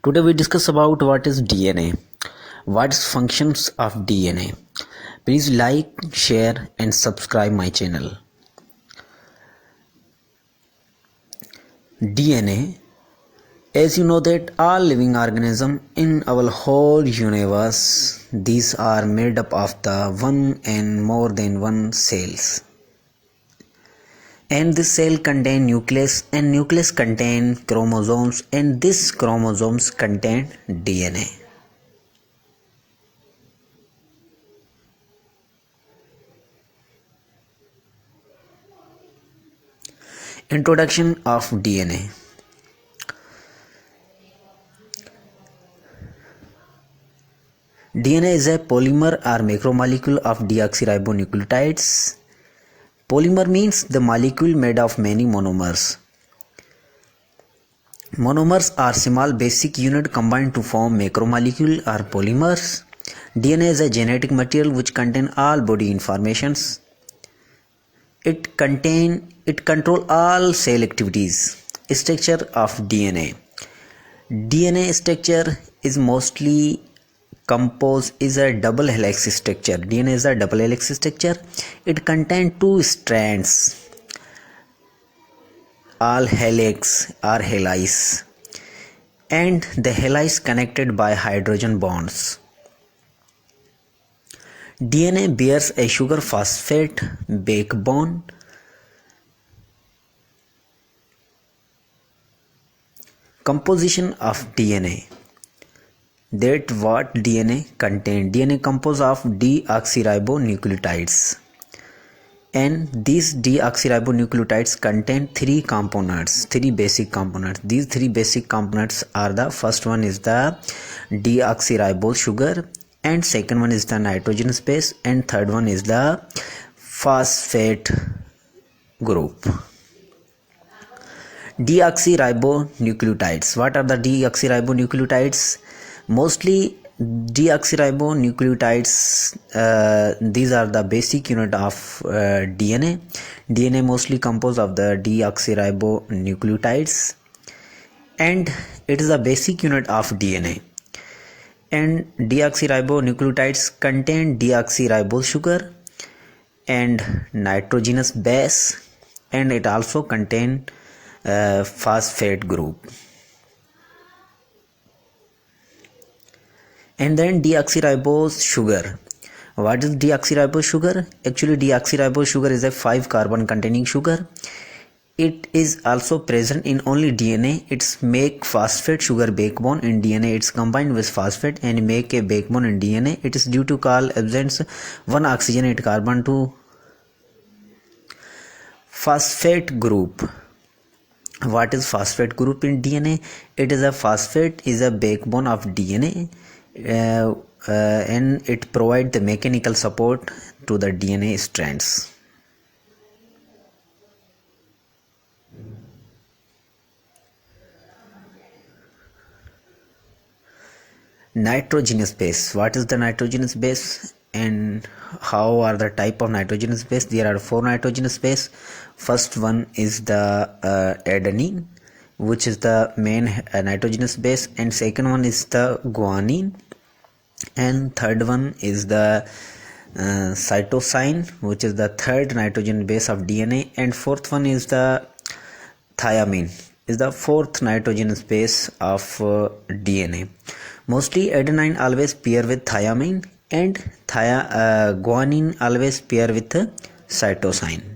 Today we discuss about what is DNA, what is functions of DNA. Please like, share and subscribe my channel. DNA, as you know that all living organisms in our whole universe, these are made up of the one and more than one cells. And this cell contain nucleus, and nucleus contain chromosomes, and this chromosomes contain DNA. Introduction of DNA. DNA is a polymer or macromolecule of deoxyribonucleotides. Polymer means the molecule made of many monomers. Monomers are small basic unit combined to form macromolecule or polymers. DNA is a genetic material which contain all body informations. It control all cell activities. Structure of DNA. DNA structure is mostly composed is a double helix structure. DNA is a double helix structure. It contains two strands, all helix or helix, and the helix connected by hydrogen bonds. DNA bears a sugar phosphate backbone. Composition of DNA. That what DNA contain. DNA composed of deoxyribonucleotides, and these deoxyribonucleotides contain three basic components. These three basic components are the first one is the deoxyribose sugar, and second one is the nitrogenous base, and third one is the phosphate group. Deoxyribonucleotides. What are the deoxyribonucleotides? Mostly deoxyribonucleotides, these are the basic unit of DNA. DNA mostly composed of the deoxyribonucleotides, and it is a basic unit of DNA. And deoxyribonucleotides contain deoxyribose sugar and nitrogenous base, and it also contain phosphate group. And then deoxyribose sugar. What is deoxyribose sugar? Actually, deoxyribose sugar is a 5-carbon containing sugar. It is also present in only DNA. It's make phosphate sugar backbone in DNA. It's combined with phosphate and make a backbone in DNA. It is due to call absence one oxygenate carbon to phosphate group. What is phosphate group in DNA? It is a phosphate is a backbone of DNA. And it provides the mechanical support to the DNA strands. Nitrogenous base. What is the nitrogenous base and how are the type of nitrogenous base? There are 4 nitrogenous base. First one is the adenine, which is the main nitrogenous base, and second one is the guanine, and third one is the cytosine, which is the third nitrogen base of DNA, and fourth one is the thiamine, is the fourth nitrogenous base of DNA. Mostly adenine always pair with thiamine, and guanine always pair with cytosine.